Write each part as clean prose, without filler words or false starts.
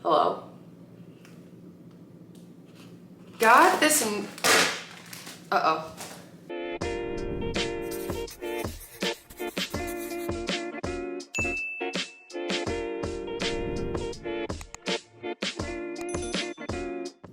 Hello? Got this and... Uh-oh.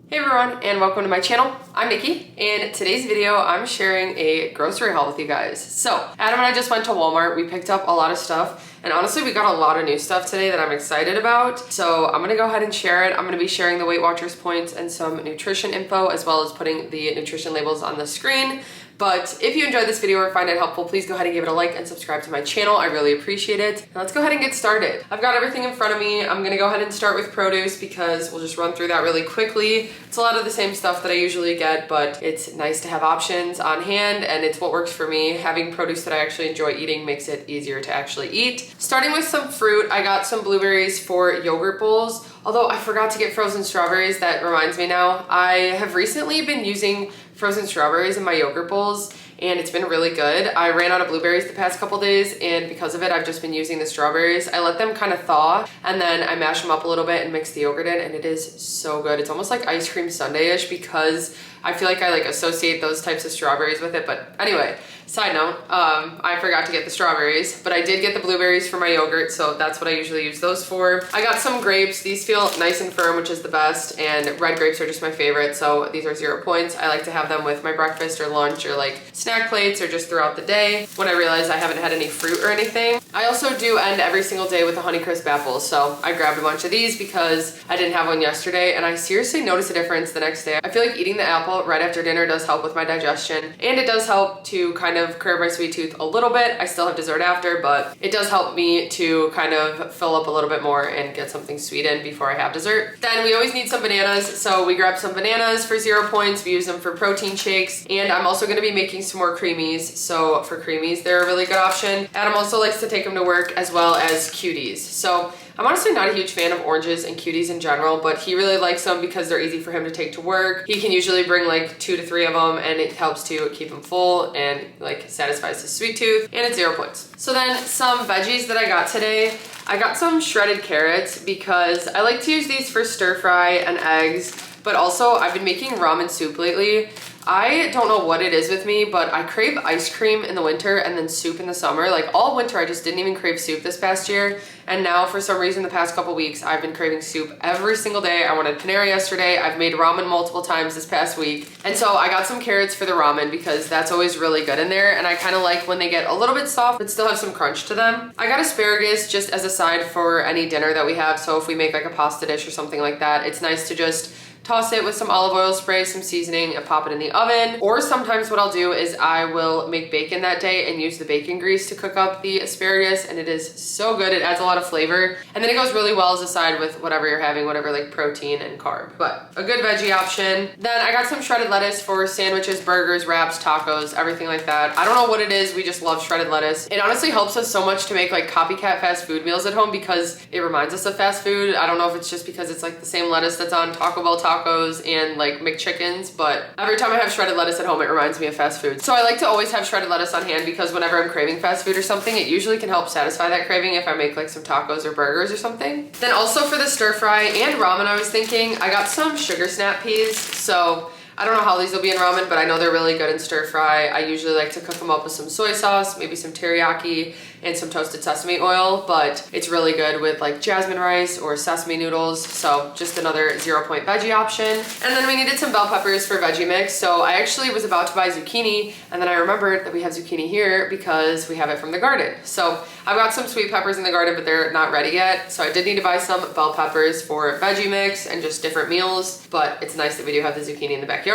Hey everyone, and welcome to my channel. I'm Nikki, and today's video I'm sharing a grocery haul with you guys. So, Adam and I just went to Walmart. We picked up a lot of stuff, and honestly we got a lot of new stuff today that I'm excited about. So I'm gonna go ahead and share it. I'm gonna be sharing the WeightWatchers points and some nutrition info, as well as putting the nutrition labels on the screen. But if you enjoyed this video or find it helpful, please go ahead and give it a like and subscribe to my channel. I really appreciate it. Now let's go ahead and get started. I've got everything in front of me. I'm gonna go ahead and start with produce because we'll just run through that really quickly. It's a lot of the same stuff that I usually get, but it's nice to have options on hand, and it's what works for me. Having produce that I actually enjoy eating makes it easier to actually eat. Starting with some fruit, I got some blueberries for yogurt bowls. Although I forgot to get frozen strawberries, that reminds me now. I have recently been using frozen strawberries in my yogurt bowls, and it's been really good. I ran out of blueberries the past couple days, and because of it, I've just been using the strawberries. I let them kind of thaw, and then I mash them up a little bit and mix the yogurt in, and it is so good. It's almost like ice cream sundae-ish because I feel like I associate those types of strawberries with it. But anyway, side note, I forgot to get the strawberries, but I did get the blueberries for my yogurt, so that's what I usually use those for. I got some grapes. These feel nice and firm, which is the best, and red grapes are just my favorite, so these are 0 points. I like to have them with my breakfast or lunch or like snack plates or just throughout the day when I realize I haven't had any fruit or anything. I also do end every single day with a Honeycrisp apple, so I grabbed a bunch of these because I didn't have one yesterday, and I seriously noticed a difference the next day. I feel like eating the apple right after dinner does help with my digestion, and it does help to kind of curb my sweet tooth a little bit. I still have dessert after, but it does help me to kind of fill up a little bit more and get something sweet in before I have dessert. Then we always need some bananas, so we grabbed some bananas for 0 points. We use them for protein shakes, and I'm also going to be making some more creamies. So for creamies, they're a really good option. Adam also likes to take them to work, as well as cuties. So I'm honestly not a huge fan of oranges and cuties in general, but he really likes them because they're easy for him to take to work. He can usually bring like 2 to 3 of them, and it helps to keep him full and like satisfies his sweet tooth, and it's 0 points. So then some veggies that I got today. I got some shredded carrots because I like to use these for stir fry and eggs, but also I've been making ramen soup lately. I don't know what it is with me, but I crave ice cream in the winter and then soup in the summer. Like all winter, I just didn't even crave soup this past year. And now for some reason, the past couple weeks, I've been craving soup every single day. I wanted panera yesterday. I've made ramen multiple times this past week. And so I got some carrots for the ramen because that's always really good in there. And I kind of like when they get a little bit soft, but still have some crunch to them. I got asparagus just as a side for any dinner that we have. So if we make like a pasta dish or something like that, it's nice to just toss it with some olive oil spray, some seasoning, and pop it in the oven. Or sometimes what I'll do is I will make bacon that day and use the bacon grease to cook up the asparagus, and it is so good. It adds a lot of flavor, and then it goes really well as a side with whatever you're having, whatever like protein and carb. But a good veggie option. Then I got some shredded lettuce for sandwiches, burgers, wraps, tacos, everything like that. I don't know what it is, we just love shredded lettuce. It honestly helps us so much to make like copycat fast food meals at home because it reminds us of fast food. I don't know if it's just because it's like the same lettuce that's on Taco Bell tacos and like McChickens, but every time I have shredded lettuce at home, it reminds me of fast food. So I like to always have shredded lettuce on hand because whenever I'm craving fast food or something, it usually can help satisfy that craving if I make like some tacos or burgers or something. Then also for the stir fry and ramen, I was thinking I got some sugar snap peas. So I don't know how these will be in ramen, but I know they're really good in stir fry. I usually like to cook them up with some soy sauce, maybe some teriyaki, and some toasted sesame oil, but it's really good with like jasmine rice or sesame noodles. So just another 0 point veggie option. And then we needed some bell peppers for veggie mix. So I actually was about to buy zucchini, and then I remembered that we have zucchini here because we have it from the garden. So I've got some sweet peppers in the garden, but they're not ready yet. So I did need to buy some bell peppers for veggie mix and just different meals, but it's nice that we do have the zucchini in the backyard.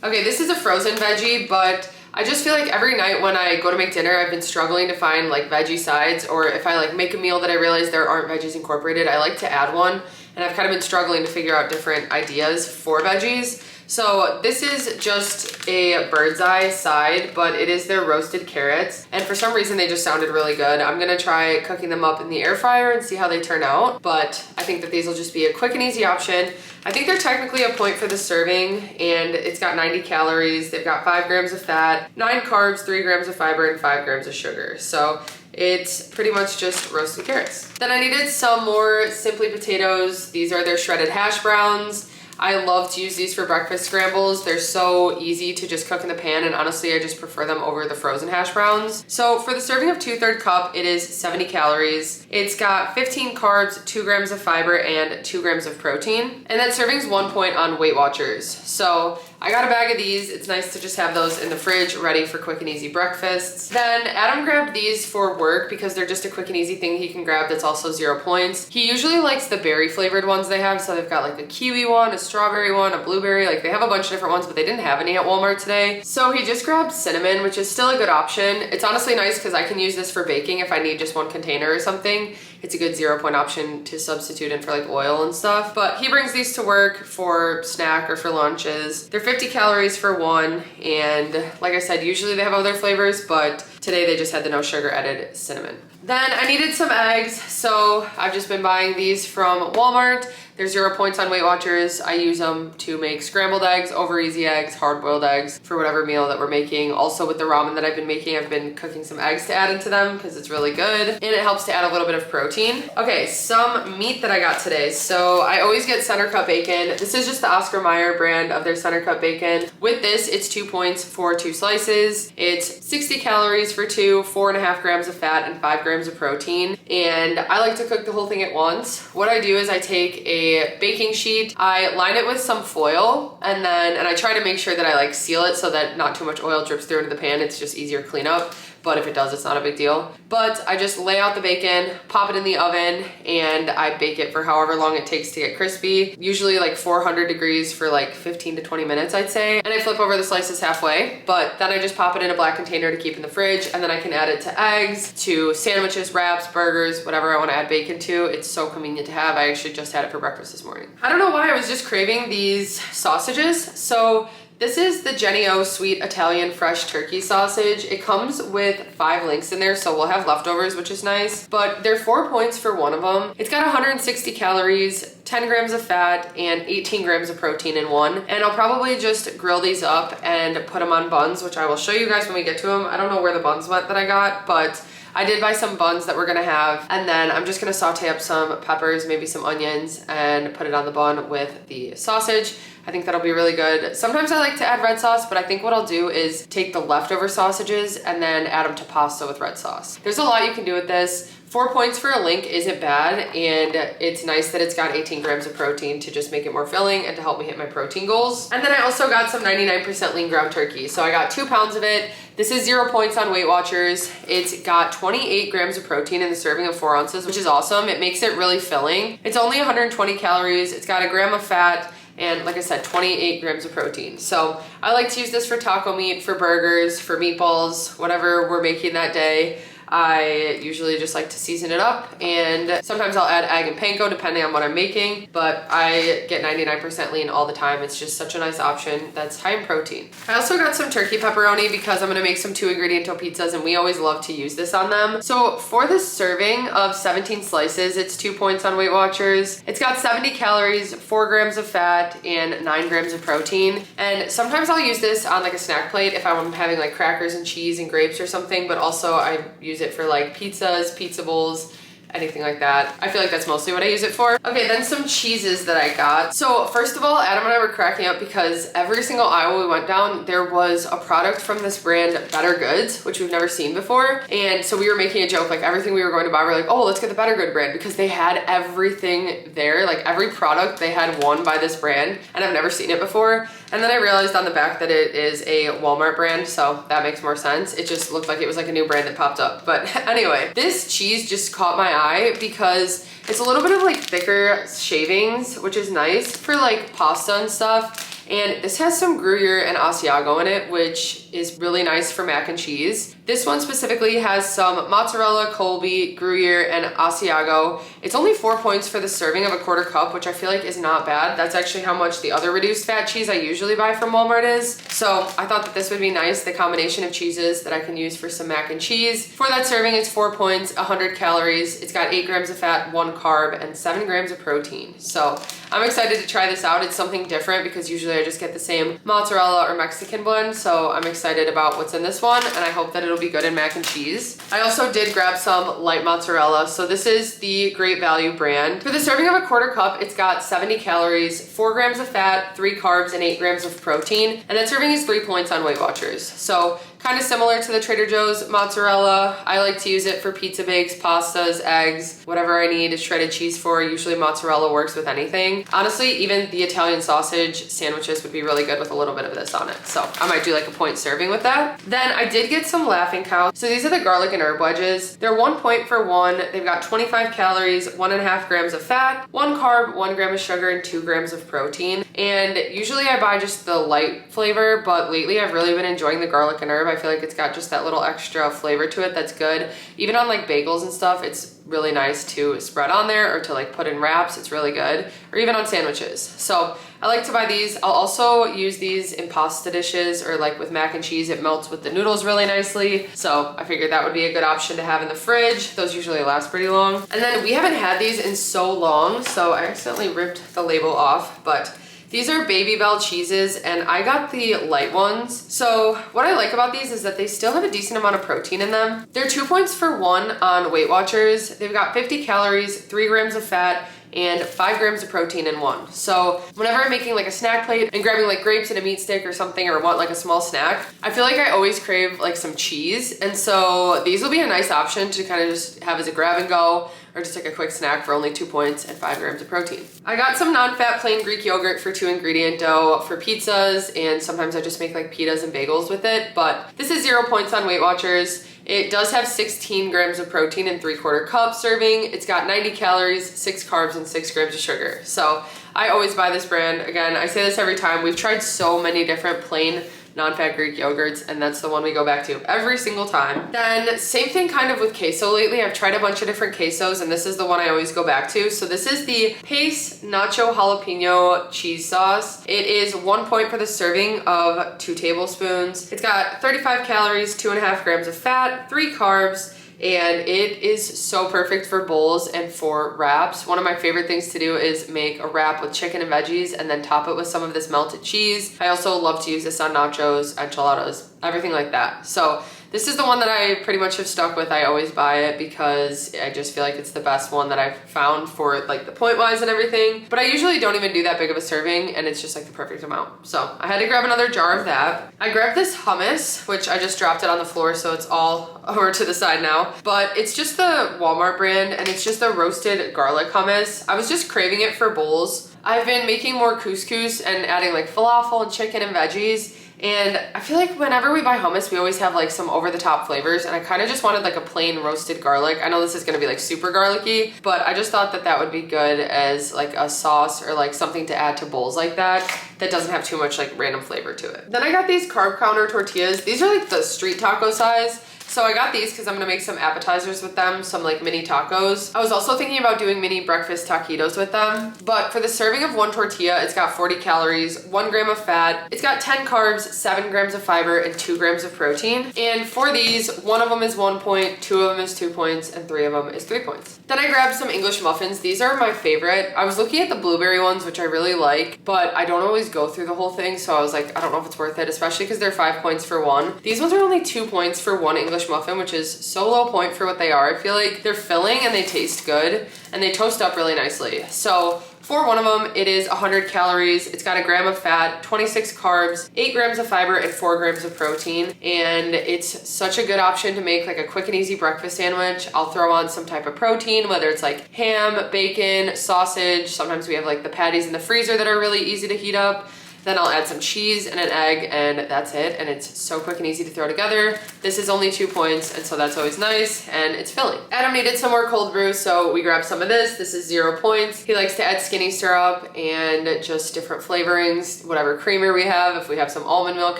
Okay, this is a frozen veggie, but I just feel like every night when I go to make dinner, I've been struggling to find like veggie sides, or if I like make a meal that I realize there aren't veggies incorporated, I like to add one. And I've kind of been struggling to figure out different ideas for veggies. So this is just a bird's eye side, but it is their roasted carrots. And for some reason, they just sounded really good. I'm gonna try cooking them up in the air fryer and see how they turn out. But I think that these will just be a quick and easy option. I think they're technically a point for the serving, and it's got 90 calories. They've got 5 grams of fat, 9 carbs, 3 grams of fiber, and 5 grams of sugar. So It's pretty much just roasted carrots. Then I needed some more Simply potatoes. These are their shredded hash browns. I love to use these for breakfast scrambles. They're so easy to just cook in the pan, and honestly, I just prefer them over the frozen hash browns. So for the serving of 2/3 cup, it is 70 calories. It's got 15 carbs, 2 grams of fiber, and 2 grams of protein. And that serving's 1 point on WeightWatchers. So I got a bag of these. It's nice to just have those in the fridge ready for quick and easy breakfasts. Then Adam grabbed these for work because they're just a quick and easy thing he can grab that's also 0 points. He usually likes the berry flavored ones they have. So they've got like a kiwi one, a strawberry one, a blueberry. Like they have a bunch of different ones, but they didn't have any at Walmart today. So he just grabbed cinnamon, which is still a good option. It's honestly nice because I can use this for baking if I need just one container or something. It's a good 0 point option to substitute in for like oil and stuff. But he brings these to work for snack or for lunches. They're 50 calories for one, and like I said, usually they have other flavors, but today they just had the no sugar added cinnamon. Then I needed some eggs, so I've just been buying these from Walmart. They're 0 points on WeightWatchers. I use them to make scrambled eggs, over easy eggs, hard-boiled eggs for whatever meal that we're making. Also with the ramen that I've been making, I've been cooking some eggs to add into them because it's really good, and it helps to add a little bit of protein. Okay, some meat that I got today. So I always get center cut bacon. This is just the Oscar Mayer brand of their center cut bacon. With this, it's 2 points for 2 slices. It's 60 calories for 2, 4.5 grams of fat, and 5 grams of protein. And I like to cook the whole thing at once. What I do is I take a baking sheet, I line it with some foil, and I try to make sure that I like seal it so that not too much oil drips through into the pan. It's just easier to clean up. But if it does, it's not a big deal. But I just lay out the bacon, pop it in the oven, and I bake it for however long it takes to get crispy. Usually like 400 degrees for like 15 to 20 minutes, I'd say. And I flip over the slices halfway, but then I just pop it in a black container to keep in the fridge, and then I can add it to eggs, to sandwiches, wraps, burgers, whatever I want to add bacon to. It's so convenient to have. I actually just had it for breakfast this morning. I don't know why I was just craving these sausages. So this is the Jenny O Sweet Italian Fresh Turkey Sausage. It comes with 5 links in there, so we'll have leftovers, which is nice. But they're 4 points for one of them. It's got 160 calories, 10 grams of fat, and 18 grams of protein in one. And I'll probably just grill these up and put them on buns, which I will show you guys when we get to them. I don't know where the buns went that I got, but I did buy some buns that we're gonna have, and then I'm just gonna saute up some peppers, maybe some onions, and put it on the bun with the sausage. I think that'll be really good. Sometimes I like to add red sauce, but I think what I'll do is take the leftover sausages and then add them to pasta with red sauce. There's a lot you can do with this. 4 points for a link isn't bad, and it's nice that it's got 18 grams of protein to just make it more filling and to help me hit my protein goals. And then I also got some 99% lean ground turkey. So I got 2 pounds of it. This is 0 points on WeightWatchers. It's got 28 grams of protein in the serving of 4 ounces, which is awesome. It makes it really filling. It's only 120 calories. It's got a gram of fat, and like I said, 28 grams of protein. So I like to use this for taco meat, for burgers, for meatballs, whatever we're making that day. I usually just like to season it up, and sometimes I'll add egg and panko depending on what I'm making, but I get 99% lean all the time. It's just such a nice option that's high in protein. I also got some turkey pepperoni because I'm gonna make some 2-ingredient pizzas, and we always love to use this on them. So for this serving of 17 slices, it's 2 points on WeightWatchers. It's got 70 calories, 4 grams of fat, and 9 grams of protein. And sometimes I'll use this on like a snack plate if I'm having like crackers and cheese and grapes or something, but also I use it for like pizzas, pizza bowls, anything like that. I feel like that's mostly what I use it for. Okay, then some cheeses that I got. So first of all, Adam and I were cracking up because every single aisle we went down, there was a product from this brand, Better Goods, which we've never seen before. And so we were making a joke, like everything we were going to buy, we're like, oh, let's get the Better Good brand, because they had everything there. Like every product, they had one by this brand, and I've never seen it before. And then I realized on the back that it is a Walmart brand, so that makes more sense. It just looked like it was like a new brand that popped up. But anyway, this cheese just caught my eye because it's a little bit of like thicker shavings, which is nice for like pasta and stuff. And this has some Gruyere and Asiago in it, which is really nice for mac and cheese. This one specifically has some mozzarella, Colby, Gruyere, and Asiago. It's only 4 points for the serving of a 1/4 cup, which I feel like is not bad. That's actually how much the other reduced fat cheese I usually buy from Walmart is. So I thought that this would be nice, the combination of cheeses that I can use for some mac and cheese. For that serving, it's 4 points, 100 calories. It's got 8 grams of fat, 1 carb, and 7 grams of protein. So I'm excited to try this out. It's something different because usually I just get the same mozzarella or Mexican blend. So I'm excited about what's in this one, and I hope that it'll it'll be good in mac and cheese. I also did grab some light mozzarella. So this is the Great Value brand. For the serving of a quarter cup, it's got 70 calories, 4 grams of fat, 3 carbs, and 8 grams of protein. And that serving is 3 points on Weight Watchers. So kind of similar to the Trader Joe's mozzarella. I like to use it for pizza bakes, pastas, eggs, whatever I need shredded cheese for. Usually mozzarella works with anything. Honestly, even the Italian sausage sandwiches would be really good with a little bit of this on it. So I might do like a point serving with that. Then I did get some Laughing Cow. So these are the garlic and herb wedges. They're 1 point for one. They've got 25 calories, 1.5 grams of fat, 1 carb, 1 gram of sugar, and 2 grams of protein. And usually I buy just the light flavor, but lately I've really been enjoying the garlic and herb. I feel like it's got just that little extra flavor to it that's good. Even on like bagels and stuff, it's really nice to spread on there or to like put in wraps. It's really good. Or even on sandwiches. So I like to buy these. I'll also use these in pasta dishes or like with mac and cheese. It melts with the noodles really nicely. So I figured that would be a good option to have in the fridge. Those usually last pretty long. And then we haven't had these in so long, so I accidentally ripped the label off, but these are Baby Bell cheeses, and I got the light ones. So what I like about these is that they still have a decent amount of protein in them. They're 2 points for one on Weight Watchers. They've got 50 calories, 3 grams of fat, and 5 grams of protein in one. So whenever I'm making like a snack plate and grabbing like grapes and a meat stick or something, or want like a small snack, I feel like I always crave like some cheese. And so these will be a nice option to kind of just have as a grab and go, or just like a quick snack for only 2 points and 5 grams of protein. I got some non-fat plain Greek yogurt for 2 ingredient dough for pizzas, and sometimes I just make like pitas and bagels with it, but this is 0 points on Weight Watchers. It does have 16 grams of protein in 3/4 cup serving. It's got 90 calories, 6 carbs, and 6 grams of sugar. So I always buy this brand. Again, I say this every time. We've tried so many different plain non-fat Greek yogurts, and that's the one we go back to every single time. Then same thing kind of with queso lately. I've tried a bunch of different quesos, and this is the one I always go back to. So this is the Pace Nacho Jalapeno Cheese Sauce. It is 1 point for the serving of 2 tablespoons. It's got 35 calories, 2.5 grams of fat, 3 carbs, and it is so perfect for bowls and for wraps. One of my favorite things to do is make a wrap with chicken and veggies and then top it with some of this melted cheese. I also love to use this on nachos, enchiladas, everything like that. So this is the one that I pretty much have stuck with. I always buy it because I just feel like it's the best one that I've found for like the point wise and everything. But I usually don't even do that big of a serving, and it's just like the perfect amount. So I had to grab another jar of that. I grabbed this hummus, which I just dropped it on the floor, so it's all over to the side now. But it's just the Walmart brand, and it's just a roasted garlic hummus. I was just craving it for bowls. I've been making more couscous and adding like falafel and chicken and veggies. And I feel like whenever we buy hummus, we always have like some over the top flavors, and I kind of just wanted like a plain roasted garlic. I know this is gonna be like super garlicky, but I just thought that that would be good as like a sauce or like something to add to bowls like that doesn't have too much like random flavor to it. Then I got these carb counter tortillas. These are like the street taco size. So I got these because I'm gonna make some appetizers with them, some like mini tacos. I was also thinking about doing mini breakfast taquitos with them, but for the serving of 1 tortilla, it's got 40 calories, 1 gram of fat, it's got 10 carbs, 7 grams of fiber, and 2 grams of protein. And for these, 1 of them is 1 point, 2 of them is 2 points, and 3 of them is 3 points. Then I grabbed some English muffins. These are my favorite. I was looking at the blueberry ones, which I really like, but I don't always go through the whole thing, so I was like, I don't know if it's worth it, especially because they're 5 points for one. These ones are only 2 points for 1 English muffin, which is so low point for what they are. I feel like they're filling and they taste good and they toast up really nicely. So for one of them, it is 100 calories. It's got 1 gram of fat, 26 carbs, 8 grams of fiber, and 4 grams of protein. And it's such a good option to make like a quick and easy breakfast sandwich. I'll throw on some type of protein, whether it's like ham, bacon, sausage. Sometimes we have like the patties in the freezer that are really easy to heat up. Then I'll add some cheese and an egg, and that's it. And it's so quick and easy to throw together. This is only 2 points, and so that's always nice, and it's filling. Adam needed some more cold brew, so we grabbed some of this. This is 0 points. He likes to add skinny syrup and just different flavorings, whatever creamer we have. If we have some almond milk,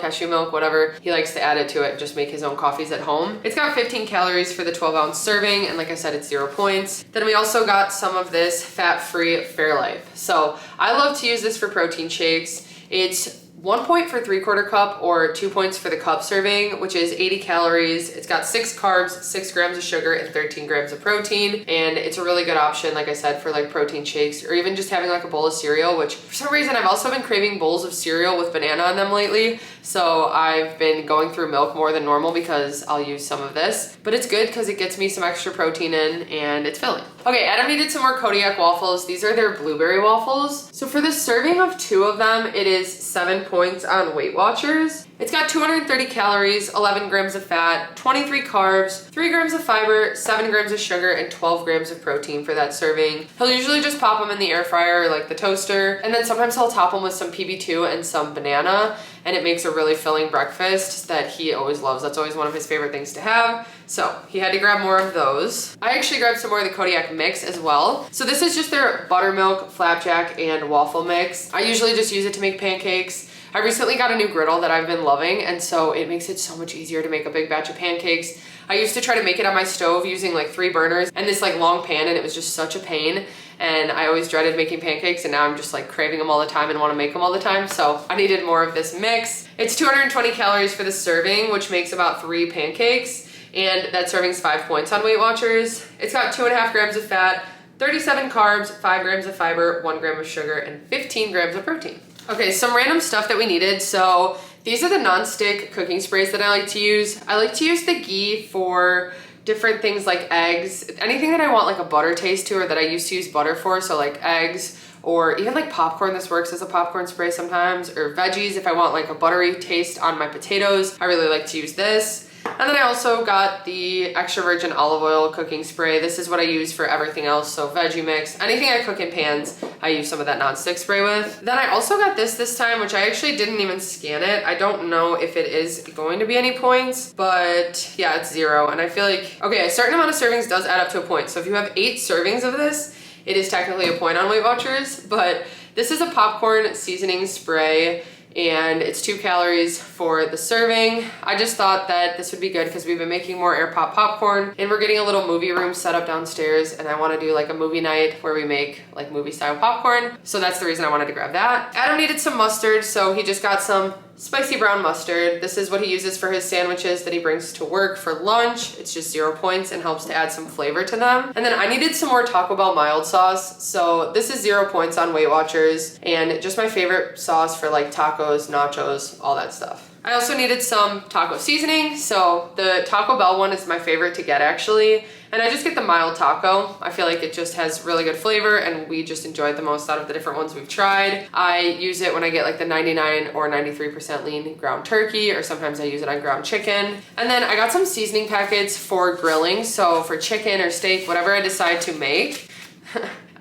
cashew milk, whatever, he likes to add it to it and just make his own coffees at home. It's got 15 calories for the 12-ounce serving, and like I said, it's 0 points. Then we also got some of this fat-free Fairlife. So I love to use this for protein shakes. It's 1 point for 3/4 cup or 2 points for the cup serving, which is 80 calories. It's got 6 carbs, 6 grams of sugar, and 13 grams of protein. And it's a really good option, like I said, for like protein shakes or even just having like a bowl of cereal, which for some reason I've also been craving bowls of cereal with banana on them lately. So I've been going through milk more than normal because I'll use some of this. But it's good because it gets me some extra protein in and it's filling. Okay, Adam needed some more Kodiak waffles. These are their blueberry waffles. So for the serving of 2 of them, it is 7 points on WeightWatchers. It's got 230 calories, 11 grams of fat, 23 carbs, 3 grams of fiber, 7 grams of sugar, and 12 grams of protein for that serving. He'll usually just pop them in the air fryer or like the toaster, and then sometimes he'll top them with some PB2 and some banana, and it makes a really filling breakfast that he always loves. That's always one of his favorite things to have. So he had to grab more of those. I actually grabbed some more of the Kodiak mix as well. So this is just their buttermilk, flapjack, and waffle mix. I usually just use it to make pancakes. I recently got a new griddle that I've been loving, and so it makes it so much easier to make a big batch of pancakes. I used to try to make it on my stove using like 3 burners and this like long pan, and it was just such a pain. And I always dreaded making pancakes, and now I'm just like craving them all the time and want to make them all the time. So I needed more of this mix. It's 220 calories for the serving, which makes about 3 pancakes. And that serving's 5 points on WeightWatchers. It's got 2.5 grams of fat, 37 carbs, 5 grams of fiber, 1 gram of sugar, and 15 grams of protein. Okay, some random stuff that we needed. So these are the Nonstick cooking sprays that I like to use. I like to use the ghee for different things like eggs, anything that I want like a butter taste to or that I used to use butter for, so like eggs or even like popcorn. This works as a popcorn spray sometimes, or veggies if I want like a buttery taste on my potatoes. I really like to use this. And then I also got the extra virgin olive oil cooking spray. This is what I use for everything else. So veggie mix, anything I cook in pans, I use some of that Nonstick spray with. Then I also got this time, which I actually didn't even scan it. I don't know if it is going to be any points, but yeah, it's 0. And I feel like, okay, a certain amount of servings does add up to a point. So if you have 8 servings of this, it is technically a point on WeightWatchers, but this is a popcorn seasoning spray, and it's 2 calories for the serving. I just thought that this would be good because we've been making more air pop popcorn, and we're getting a little movie room set up downstairs, and I want to do like a movie night where we make like movie style popcorn. So that's the reason I wanted to grab that. Adam needed some mustard, so he just got some spicy brown mustard. This is what he uses for his sandwiches that he brings to work for lunch. It's just 0 points and helps to add some flavor to them. And then I needed some more Taco Bell mild sauce. So this is 0 points on WeightWatchers, and just my favorite sauce for like tacos, nachos, all that stuff. I also needed some taco seasoning. So the Taco Bell one is my favorite to get actually. And I just get the mild taco. I feel like it just has really good flavor, and we just enjoy it the most out of the different ones we've tried. I use it when I get like the 99 or 93% lean ground turkey, or sometimes I use it on ground chicken. And then I got some seasoning packets for grilling. So for chicken or steak, whatever I decide to make.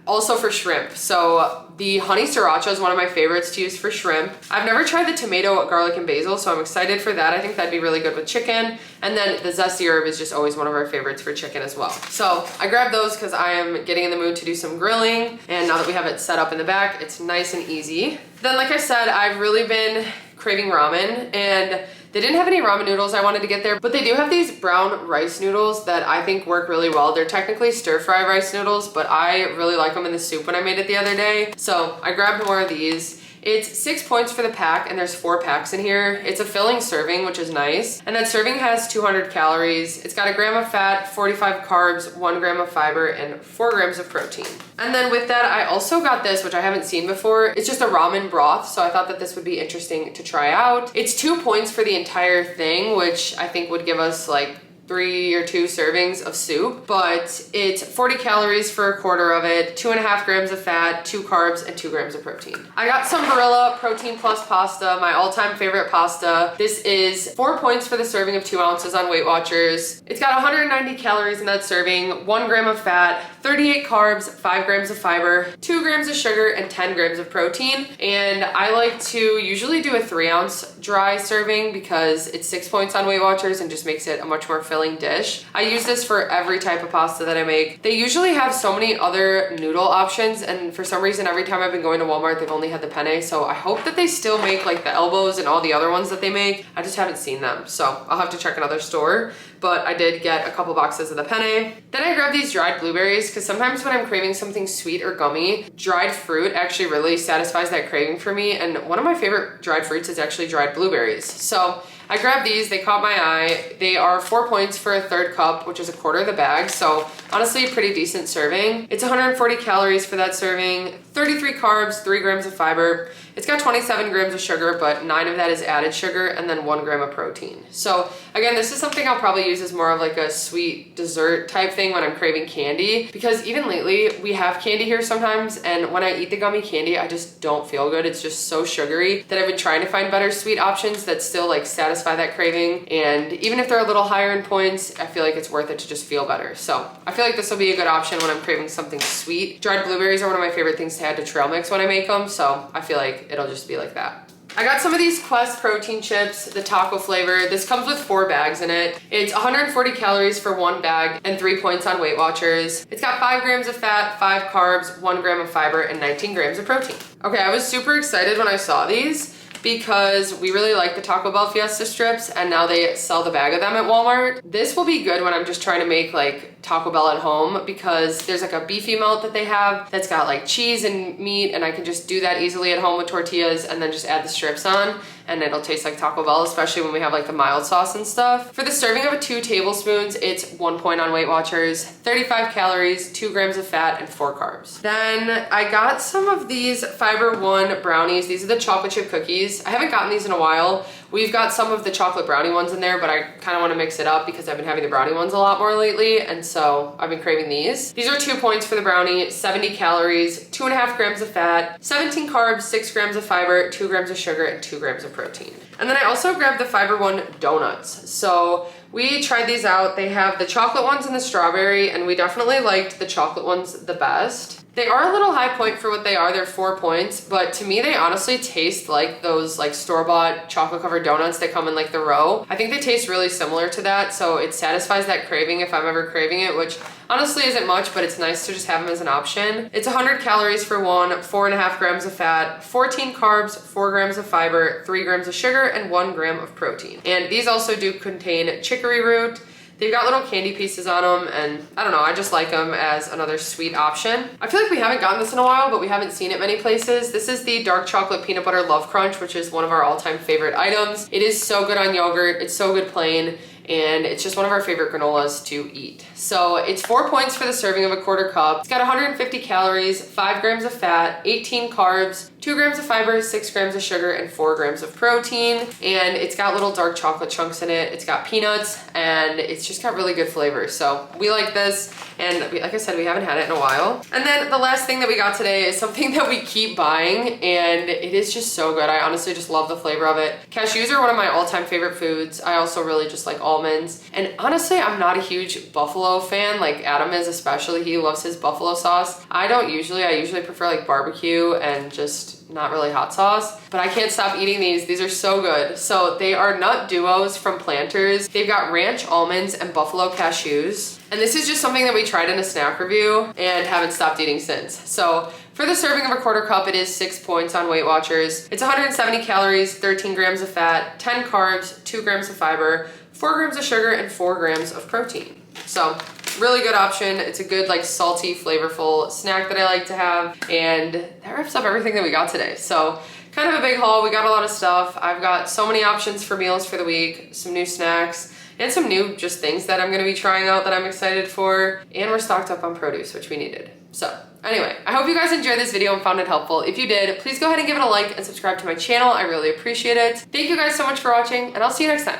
Also for shrimp. So the honey sriracha is one of my favorites to use for shrimp. I've never tried the tomato, garlic, and basil, so I'm excited for that. I think that'd be really good with chicken. And then the zesty herb is just always one of our favorites for chicken as well. So I grabbed those because I am getting in the mood to do some grilling. And now that we have it set up in the back, it's nice and easy. Then like I said, I've really been craving ramen, and they didn't have any ramen noodles I wanted to get there, but they do have these brown rice noodles that I think work really well. They're technically stir-fry rice noodles, but I really like them in the soup when I made it the other day. So I grabbed more of these. It's 6 points for the pack, and there's 4 packs in here. It's a filling serving, which is nice. And that serving has 200 calories. It's got 1 gram of fat, 45 carbs, 1 gram of fiber, and 4 grams of protein. And then with that, I also got this, which I haven't seen before. It's just a ramen broth, so I thought that this would be interesting to try out. It's 2 points for the entire thing, which I think would give us like 3 or 2 servings of soup, but it's 40 calories for 1/4 of it, 2.5 grams of fat, 2 carbs, and 2 grams of protein. I got some Barilla Protein Plus pasta, my all-time favorite pasta. This is 4 points for the serving of 2 ounces on WeightWatchers. It's got 190 calories in that serving, 1 gram of fat, 38 carbs, 5 grams of fiber, 2 grams of sugar, and 10 grams of protein. And I like to usually do a 3-ounce dry serving because it's 6 points on WeightWatchers and just makes it a much more filling dish. I use this for every type of pasta that I make. They usually have so many other noodle options, and for some reason every time I've been going to Walmart they've only had the penne, so I hope that they still make like the elbows and all the other ones that they make. I just haven't seen them, so I'll have to check another store. but I did get a couple boxes of the penne. Then I grabbed these dried blueberries because sometimes when I'm craving something sweet or gummy, dried fruit actually really satisfies that craving for me. And one of my favorite dried fruits is actually dried blueberries. So I grabbed these, they caught my eye. They are 4 points for a third cup, which is a quarter of the bag. So honestly, a pretty decent serving. It's 140 calories for that serving, 33 carbs, 3 grams of fiber. It's got 27 grams of sugar, but 9 of that is added sugar, and then 1 gram of protein. So again, this is something I'll probably use as more of like a sweet dessert type thing when I'm craving candy, because even lately we have candy here sometimes, and when I eat the gummy candy, I just don't feel good. It's just so sugary that I've been trying to find better sweet options that still like satisfy that craving. And even if they're a little higher in points, I feel like it's worth it to just feel better. So I feel like this will be a good option when I'm craving something sweet. Dried blueberries are one of my favorite things to add to trail mix when I make them, so I feel like it'll just be like that. I got some of these Quest protein chips, the taco flavor. This comes with 4 bags in it. It's 140 calories for 1 bag and 3 points on Weight Watchers. It's got 5 grams of fat, 5 carbs, 1 gram of fiber, and 19 grams of protein. Okay, I was super excited when I saw these because we really like the Taco Bell Fiesta strips, and now they sell the bag of them at Walmart. This will be good when I'm just trying to make like Taco Bell at home, because there's like a beefy melt that they have that's got like cheese and meat, and I can just do that easily at home with tortillas and then just add the strips on, and it'll taste like Taco Bell, especially when we have like the mild sauce and stuff. For the serving of 2 tablespoons, it's 1 point on Weight Watchers, 35 calories, 2 grams of fat, and 4 carbs. Then I got some of these Fiber One brownies. These are the chocolate chip cookies. I haven't gotten these in a while. We've got some of the chocolate brownie ones in there, but I kind of want to mix it up because I've been having the brownie ones a lot more lately, and so I've been craving these. These are 2 points for the brownie, 70 calories, 2.5 grams of fat, 17 carbs, 6 grams of fiber, 2 grams of sugar, and 2 grams of protein. And then I also grabbed the Fiber One donuts. So we tried these out. They have the chocolate ones and the strawberry, and we definitely liked the chocolate ones the best. They are a little high point for what they are. They're 4 points, but to me, they honestly taste like those like store-bought chocolate covered donuts that come in like the row. I think they taste really similar to that, so it satisfies that craving if I'm ever craving it, which honestly isn't much, but it's nice to just have them as an option. It's 100 calories for one, 4.5 grams of fat, 14 carbs, 4 grams of fiber, 3 grams of sugar, and 1 gram of protein. And these also do contain chicory root. They've got little candy pieces on them, and I don't know, I just like them as another sweet option. I feel like we haven't gotten this in a while, but we haven't seen it many places. This is the dark chocolate peanut butter love crunch, which is one of our all-time favorite items. It is so good on yogurt, it's so good plain, and it's just one of our favorite granolas to eat. So it's 4 points for the serving of a quarter cup. It's got 150 calories, 5 grams of fat, 18 carbs, 2 grams of fiber, 6 grams of sugar, and 4 grams of protein. And it's got little dark chocolate chunks in it. It's got peanuts, and it's just got really good flavor. So we like this, and like I said, we haven't had it in a while. And then the last thing that we got today is something that we keep buying, and it is just so good. I honestly just love the flavor of it. Cashews are one of my all-time favorite foods. I also really just like almonds. And honestly, I'm not a huge buffalo fan, like Adam is especially. He loves his buffalo sauce. I usually prefer like barbecue and just not really hot sauce, but I can't stop eating these. These are so good. So they are nut duos from Planters. They've got ranch almonds and buffalo cashews. And this is just something that we tried in a snack review and haven't stopped eating since. So for the serving of a quarter cup, it is 6 points on Weight Watchers. It's 170 calories, 13 grams of fat, 10 carbs, 2 grams of fiber, 4 grams of sugar, and 4 grams of protein. So really good option. It's a good like salty, flavorful snack that I like to have. And that wraps up everything that we got today. So kind of a big haul. We got a lot of stuff. I've got so many options for meals for the week, some new snacks, and some new just things that I'm gonna be trying out that I'm excited for. And we're stocked up on produce, which we needed. So anyway, I hope you guys enjoyed this video and found it helpful. If you did, please go ahead and give it a like and subscribe to my channel. I really appreciate it. Thank you guys so much for watching, and I'll see you next time.